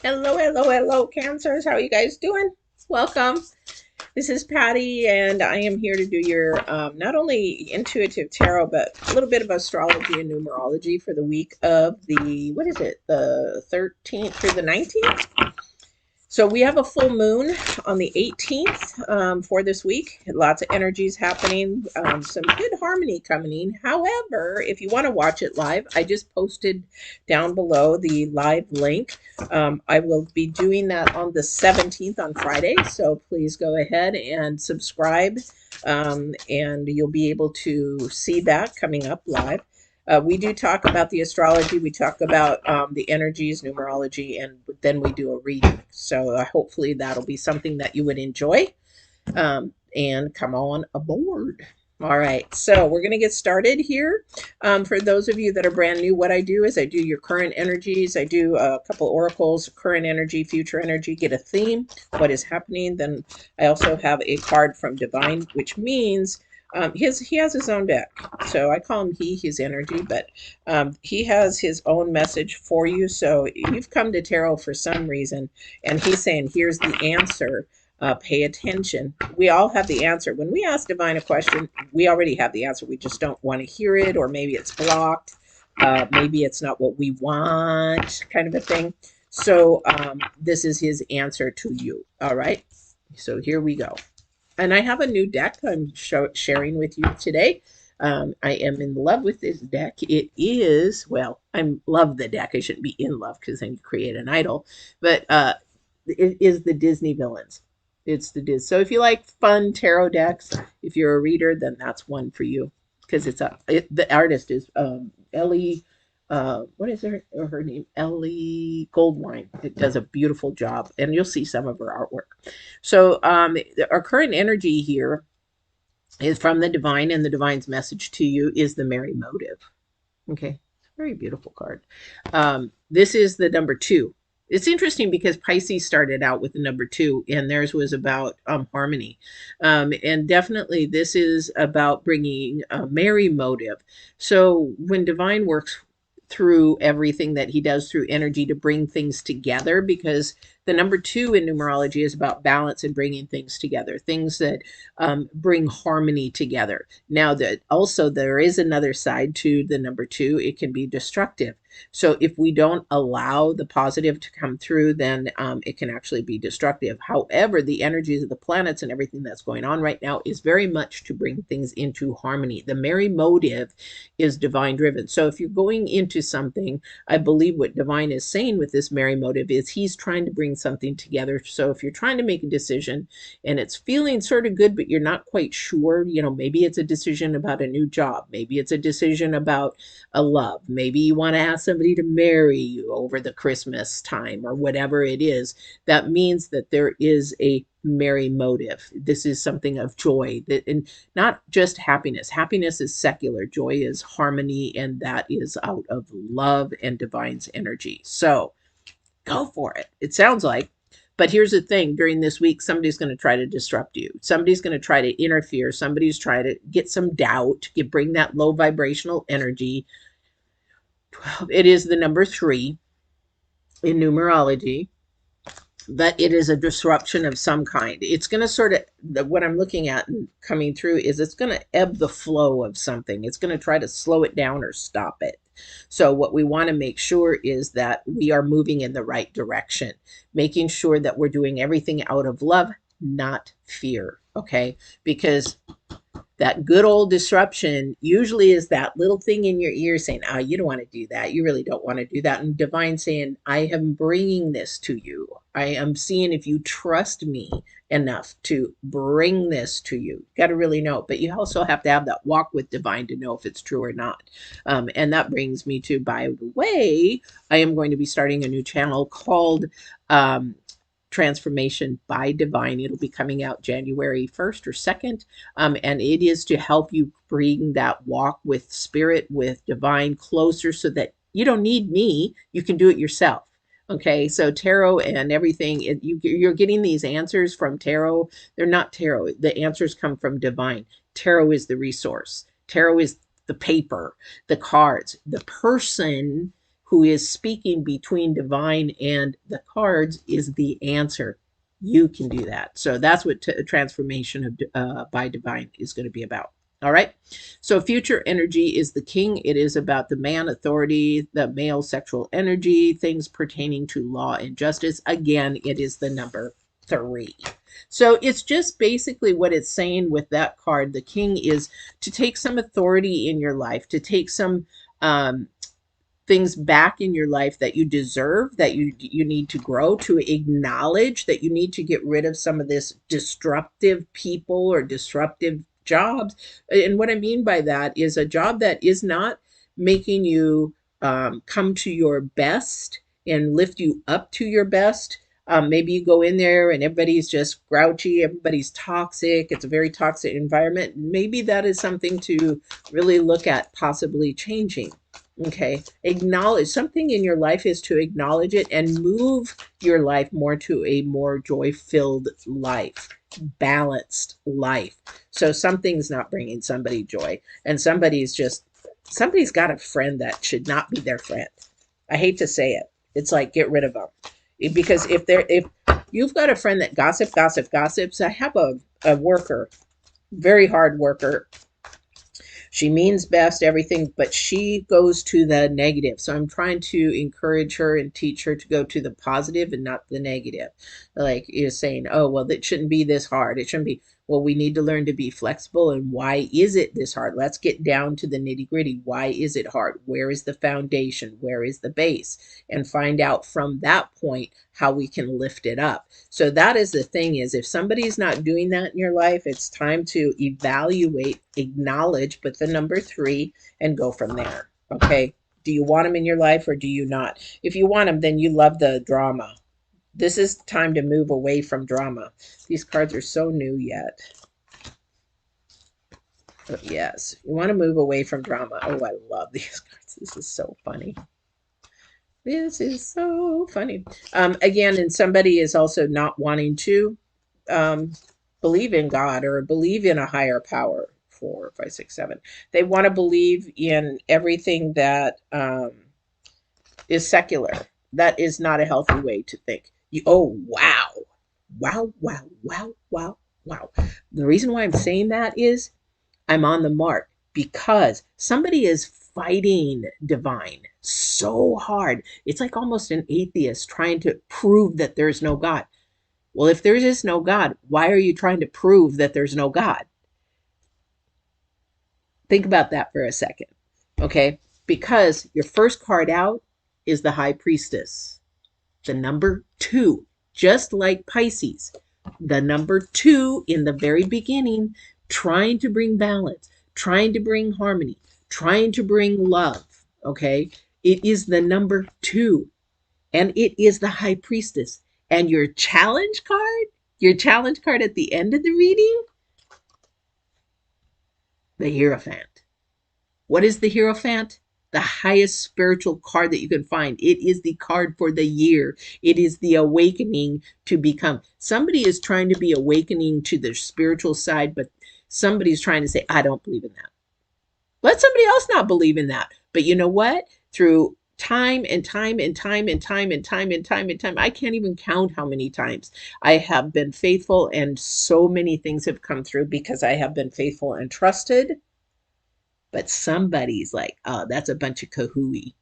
Hello, hello, hello, Cancers. How are you guys doing? Welcome. This is Patty, and I am here to do your not only intuitive tarot, but a little bit of astrology and numerology for the week of what is it, the 13th through the 19th? So we have a full moon on the 18th for this week. Lots of energies happening, some good harmony coming in. However, if you want to watch it live, I just posted down below the live link. I will be doing that on the 17th on Friday. So please go ahead and subscribe, and you'll be able to see that coming up live. We do talk about the astrology. We talk about the energies, numerology, and then we do a reading. So hopefully that'll be something that you would enjoy, and come on aboard. All right, so we're going to get started here. For those of you that are brand new, what I do is I do your current energies. I do a couple oracles, current energy, future energy, get a theme, what is happening. Then I also have a card from Divine, which means he has his own deck. So I call him his energy, but he has his own message for you. So you've come to tarot for some reason, and he's saying, here's the answer. Pay attention. We all have the answer. When we ask Divine a question, we already have the answer. We just don't want to hear it, or maybe it's blocked. Maybe it's not what we want, kind of a thing. So this is his answer to you. All right. So here we go. And I have a new deck I'm sharing with you today. I am in love with this deck. It is, well, I love the deck. I shouldn't be in love because then you create an idol. But it is the Disney villains. It's the Disney. So if you like fun tarot decks, if you're a reader, then that's one for you because the artist is Ellie. What is her name? Ellie Goldwine. It does a beautiful job, and you'll see some of her artwork. So our current energy here is from the divine, and the divine's message to you is the Merry Motive. Okay, very beautiful card. This is the number two. It's interesting because Pisces started out with the number two, and theirs was about harmony. And definitely, this is about bringing a merry motive. So, when divine works through everything that he does through energy to bring things together, because the number two in numerology is about balance and bringing things together, things that bring harmony together. Now, that also there is another side to the number two, it can be destructive. So if we don't allow the positive to come through, then it can actually be destructive. However, the energies of the planets and everything that's going on right now is very much to bring things into harmony. The merry motive is divine driven. So if you're going into something, I believe what divine is saying with this merry motive is he's trying to bring something together. So if you're trying to make a decision and it's feeling sort of good, but you're not quite sure, maybe it's a decision about a new job, maybe it's a decision about a love, maybe you want to ask somebody to marry you over the Christmas time or whatever it is, that means that there is a merry motive. This is something of joy, that, and not just happiness. Happiness is secular, joy is harmony, and that is out of love and divine's energy. So go for it. It sounds like. But here's the thing, during this week, somebody's going to try to disrupt you. Somebody's going to try to interfere. Somebody's trying to get some doubt, bring that low vibrational energy. It is the number three in numerology, but it is a disruption of some kind. It's going to sort of, what I'm looking at and coming through is it's going to ebb the flow of something. It's going to try to slow it down or stop it. So what we want to make sure is that we are moving in the right direction, making sure that we're doing everything out of love, not fear. Okay. Because that good old disruption usually is that little thing in your ear saying, oh, you don't want to do that. You really don't want to do that. And divine saying, I am bringing this to you. I am seeing if you trust me enough to bring this to you. Got to really know. But you also have to have that walk with divine to know if it's true or not. And that brings me to, by the way, I am going to be starting a new channel called Transformation by Divine. It'll be coming out January 1st or 2nd. And it is to help you bring that walk with spirit, with divine closer so that you don't need me. You can do it yourself. Okay, so tarot and everything, you're getting these answers from tarot. They're not tarot. The answers come from divine. Tarot is the resource. Tarot is the paper, the cards. The person who is speaking between divine and the cards is the answer. You can do that. So that's what transformation of by divine is going to be about. All right. So future energy is the king. It is about the man, authority, the male sexual energy, things pertaining to law and justice. Again, it is the number 3. So it's just basically what it's saying with that card. The king is to take some authority in your life, to take some things back in your life that you deserve, that you need to grow, to acknowledge that you need to get rid of some of this disruptive people or disruptive jobs. And what I mean by that is a job that is not making you come to your best and lift you up to your best. Maybe you go in there and everybody's just grouchy, everybody's toxic, it's a very toxic environment. Maybe that is something to really look at possibly changing. Okay, acknowledge something in your life is to acknowledge it and move your life more to a more joy-filled life, balanced life. So something's not bringing somebody joy, and somebody's got a friend that should not be their friend. I hate to say it. It's like, get rid of them. Because if you've got a friend that gossips. I have a worker, very hard worker. She means best, everything, but she goes to the negative. So I'm trying to encourage her and teach her to go to the positive and not the negative. Like you're saying, oh, well, it shouldn't be this hard. It shouldn't be. Well, we need to learn to be flexible. And why is it this hard? Let's get down to the nitty gritty. Why is it hard? Where is the foundation? Where is the base? And find out from that point how we can lift it up. So that is the thing, is if somebody's not doing that in your life, it's time to evaluate, acknowledge, but the number 3 and go from there. Okay. Do you want them in your life or do you not? If you want them, then you love the drama. This is time to move away from drama. These cards are so new yet. But yes, you want to move away from drama. Oh, I love these cards. This is so funny. This is so funny. Again, and somebody is also not wanting to believe in God or believe in a higher power. 4, 5, 6, 7. They want to believe in everything that is secular. That is not a healthy way to think. Oh, wow. Wow, wow, wow, wow, wow. The reason why I'm saying that is I'm on the mark, because somebody is fighting divine so hard. It's like almost an atheist trying to prove that there's no God. Well, if there is no God, why are you trying to prove that there's no God? Think about that for a second. Okay? Because your first card out is the High Priestess, the number 2, just like Pisces. The number 2 in the very beginning, trying to bring balance, trying to bring harmony, trying to bring love. Okay? It is the number 2, and it is the High Priestess. And your challenge card at the end of the reading, the Hierophant. What is the Hierophant? The highest spiritual card that you can find. It is the card for the year. It is the awakening to become. Somebody is trying to be awakening to the spiritual side, but somebody's trying to say, I don't believe in that. Let somebody else not believe in that. But you know what? Through time and time and time and time and time and time and time, I can't even count how many times I have been faithful, and so many things have come through because I have been faithful and trusted. But somebody's like, oh, that's a bunch of kahooey.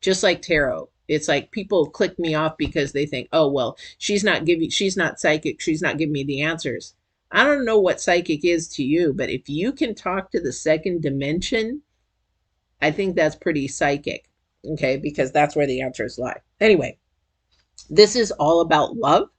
Just like tarot. It's like people click me off because they think, oh, well, she's not psychic. She's not giving me the answers. I don't know what psychic is to you, but if you can talk to the second dimension, I think that's pretty psychic. Okay, because that's where the answers lie. Anyway, this is all about love.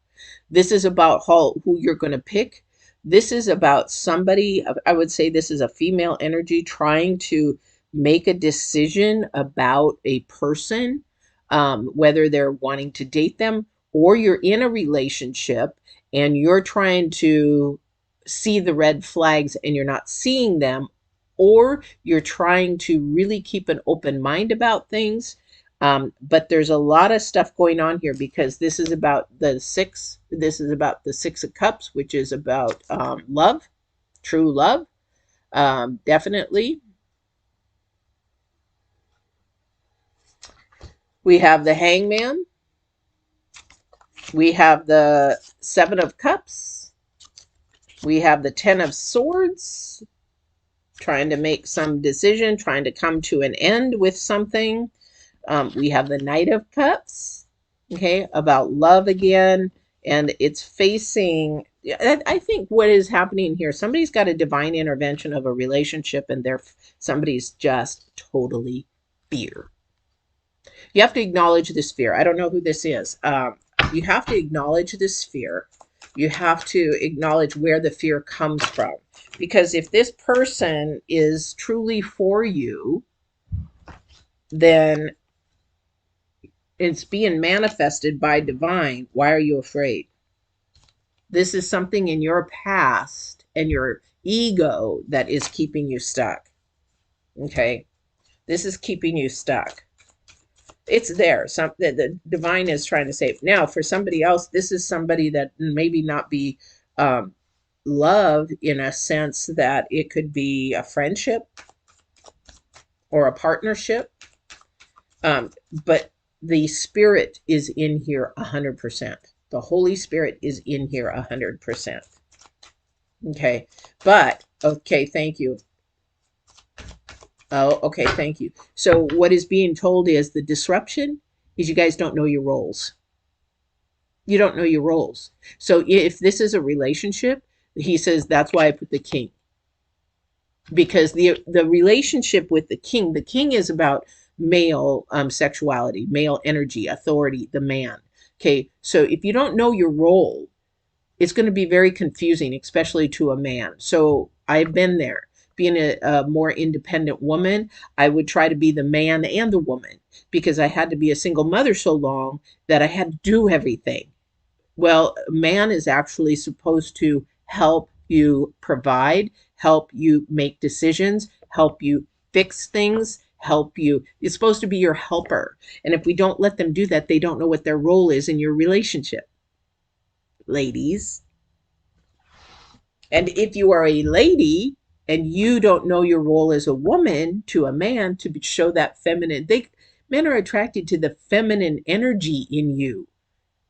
This is about who you're going to pick. This is about somebody, I would say this is a female energy trying to make a decision about a person, whether they're wanting to date them or you're in a relationship and you're trying to see the red flags and you're not seeing them, or you're trying to really keep an open mind about things. But there's a lot of stuff going on here because this is about the 6. This is about the 6 of Cups, which is about love, true love, definitely. We have the Hangman. We have the Seven of Cups. We have the Ten of Swords, trying to make some decision, trying to come to an end with something. We have the Knight of Cups, okay, about love again, and it's facing. I think what is happening here, somebody's got a divine intervention of a relationship, and somebody's just totally fear. You have to acknowledge this fear. I don't know who this is. You have to acknowledge this fear. You have to acknowledge where the fear comes from. Because if this person is truly for you, then it's being manifested by divine. Why are you afraid? This is something in your past and your ego that is keeping you stuck. Okay? This is keeping you stuck. It's there. The divine is trying to say. Now, for somebody else, this is somebody that maybe not be love in a sense that it could be a friendship or a partnership. But the spirit is in here 100%. The Holy Spirit is in here 100%. Okay. But, okay, thank you. Oh, okay, thank you. So what is being told is the disruption is you guys don't know your roles. You don't know your roles. So if this is a relationship, he says that's why I put the king. Because the relationship with the king is about male sexuality, male energy, authority, the man. Okay, so if you don't know your role, it's going to be very confusing, especially to a man. So I've been there. Being a more independent woman, I would try to be the man and the woman because I had to be a single mother so long that I had to do everything. Well, man is actually supposed to help you provide, help you make decisions, help you fix things, help you. It's supposed to be your helper. And if we don't let them do that, they don't know what their role is in your relationship, ladies. And if you are a lady and you don't know your role as a woman to a man to show that feminine, men are attracted to the feminine energy in you.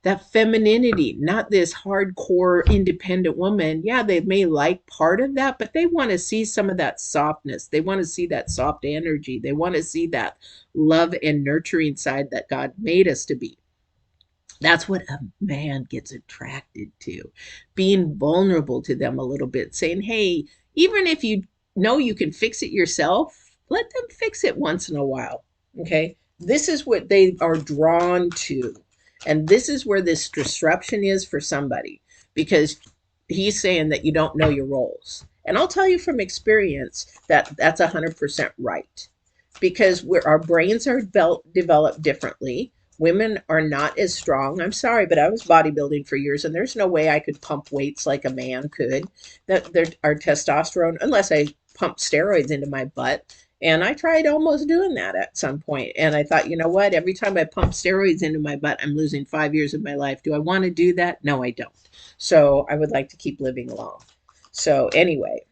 That femininity, not this hardcore independent woman. Yeah, they may like part of that, but they want to see some of that softness. They want to see that soft energy. They want to see that love and nurturing side that God made us to be. That's what a man gets attracted to. Being vulnerable to them a little bit, saying, hey, even if you know you can fix it yourself, let them fix it once in a while. Okay. This is what they are drawn to. And this is where this disruption is for somebody because he's saying that you don't know your roles. And I'll tell you from experience that that's 100% right because our brains are developed differently. Women are not as strong. I'm sorry, but I was bodybuilding for years, and there's no way I could pump weights like a man could. That our testosterone, unless I pumped steroids into my butt. And I tried almost doing that at some point. And I thought, you know what? Every time I pump steroids into my butt, I'm losing 5 years of my life. Do I want to do that? No, I don't. So I would like to keep living long. So anyway,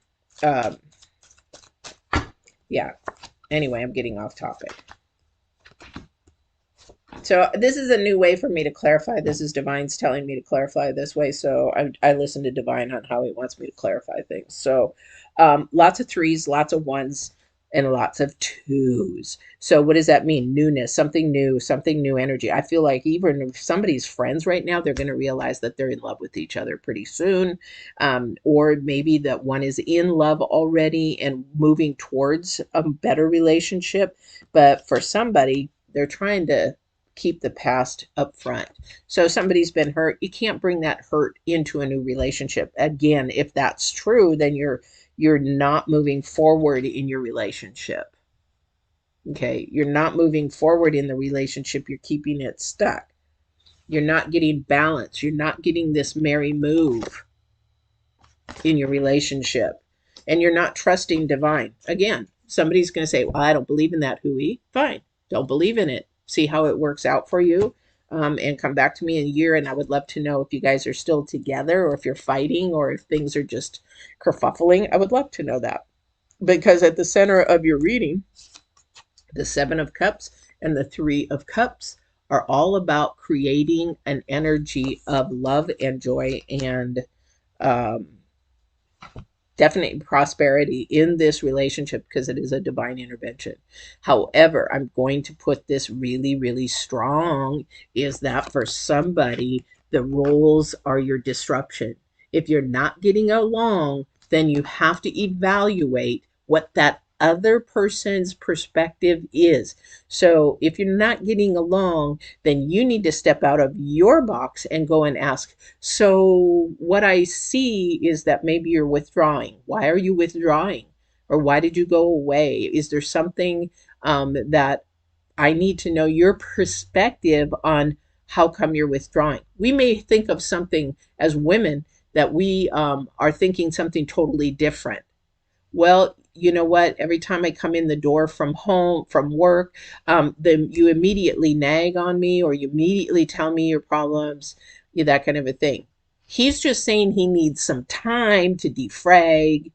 um, yeah. Anyway, I'm getting off topic. So this is a new way for me to clarify. This is Divine's telling me to clarify this way. So I listen to Divine on how he wants me to clarify things. So lots of threes, lots of ones, and lots of twos. So what does that mean? Newness, something new energy. I feel like even if somebody's friends right now, they're going to realize that they're in love with each other pretty soon. Or maybe that one is in love already and moving towards a better relationship. But for somebody, they're trying to keep the past up front. So somebody's been hurt. You can't bring that hurt into a new relationship. Again, if that's true, then you're not moving forward in your relationship. Okay, you're not moving forward in the relationship. You're keeping it stuck. You're not getting balance. You're not getting this merry move in your relationship. And you're not trusting divine. Again, somebody's going to say, well, I don't believe in that, hooey. Fine. Don't believe in it. See how it works out for you. And come back to me in a year. And I would love to know if you guys are still together or if you're fighting or if things are just kerfuffling. I would love to know that. Because at the center of your reading, the Seven of Cups and the Three of Cups are all about creating an energy of love and joy and um, definite prosperity in this relationship because it is a divine intervention. However, I'm going to put this really, really strong is that for somebody, the roles are your disruption. If you're not getting along, then you have to evaluate what that other person's perspective is. So if you're not getting along, then you need to step out of your box and go and ask, so what I see is that maybe you're withdrawing. Why are you withdrawing? Or why did you go away? Is there something that I need to know your perspective on how come you're withdrawing? We may think of something as women that we are thinking something totally different. Well, you know what? Every time I come in the door from home, from work, then you immediately nag on me or you immediately tell me your problems, that kind of a thing. He's just saying he needs some time to defrag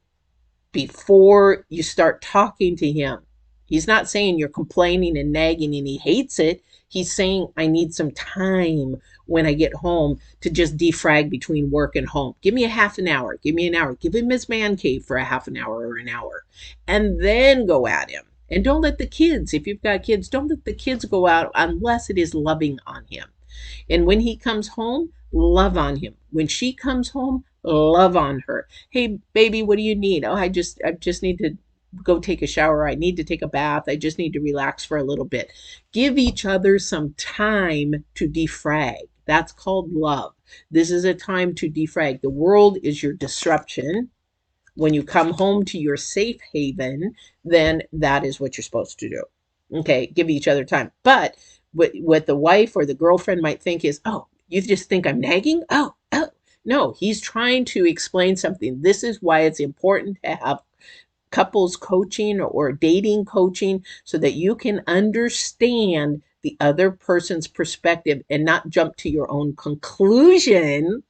before you start talking to him. He's not saying you're complaining and nagging and he hates it. He's saying, I need some time when I get home to just defrag between work and home. Give me a half an hour. Give me an hour. Give him his man cave for a half an hour or an hour. And then go at him. And don't let the kids, if you've got kids, don't let the kids go out unless it is loving on him. And when he comes home, love on him. When she comes home, love on her. Hey, baby, what do you need? Oh, I just need to go take a shower. I need to take a bath. I just need to relax for a little bit. Give each other some time to defrag. That's called love. This is a time to defrag. The world is your disruption. When you come home to your safe haven, then that is what you're supposed to do. Okay, give each other time. But what the wife or the girlfriend might think is, oh, you just think I'm nagging? Oh. No, he's trying to explain something. This is why it's important to have couples coaching or dating coaching so that you can understand the other person's perspective and not jump to your own conclusion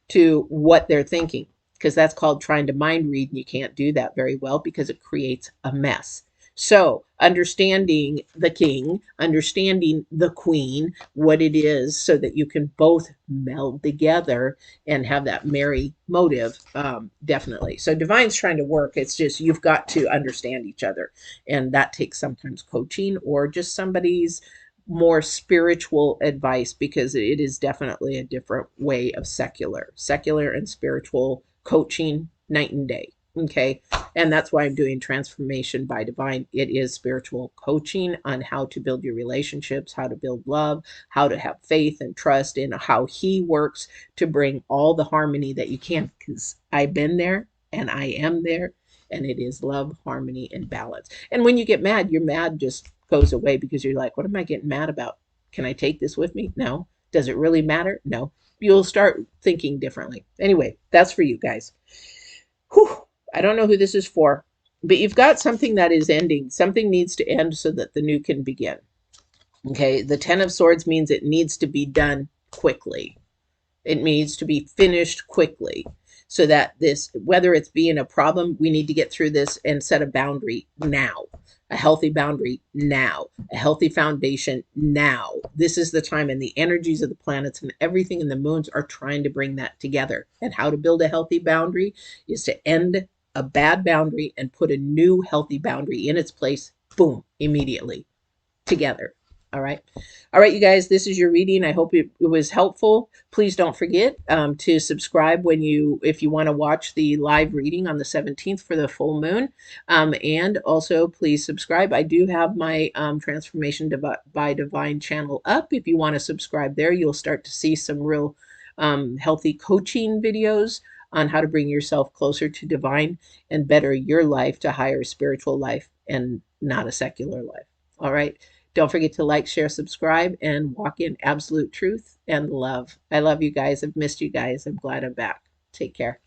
to what they're thinking, because that's called trying to mind read, and you can't do that very well because it creates a mess. So, understanding the king, understanding the queen, what it is, so that you can both meld together and have that merry motive, definitely. So, divine's trying to work. It's just you've got to understand each other. And that takes sometimes coaching or just somebody's more spiritual advice because it is definitely a different way of secular and spiritual coaching night and day. Okay, and that's why I'm doing transformation by divine. It is spiritual coaching on how to build your relationships, how to build love, how to have faith and trust in how he works to bring all the harmony that you can, because I've been there and I am there, and it is love, harmony, and balance. And when you get mad, your mad just goes away because you're like, what am I getting mad about? Can I take this with me? No. Does it really matter? No. You'll start thinking differently. Anyway, that's for you guys. Whew. I don't know who this is for, but you've got something that is ending. Something needs to end so that the new can begin. Okay. The Ten of Swords means it needs to be done quickly. It needs to be finished quickly so that this, whether it's being a problem, we need to get through this and set a boundary now, a healthy boundary now, a healthy foundation now. This is the time, and the energies of the planets and everything in the moons are trying to bring that together. And how to build a healthy boundary is to end a bad boundary and put a new healthy boundary in its place, boom, immediately together. All right. All right, you guys, this is your reading. I hope it was helpful. Please don't forget to subscribe if you want to watch the live reading on the 17th for the full moon. And also, please subscribe. I do have my Transformation by Divine channel up. If you want to subscribe there, you'll start to see some real healthy coaching videos on how to bring yourself closer to divine and better your life to higher spiritual life and not a secular life. All right. Don't forget to like, share, subscribe, and walk in absolute truth and love. I love you guys. I've missed you guys. I'm glad I'm back. Take care.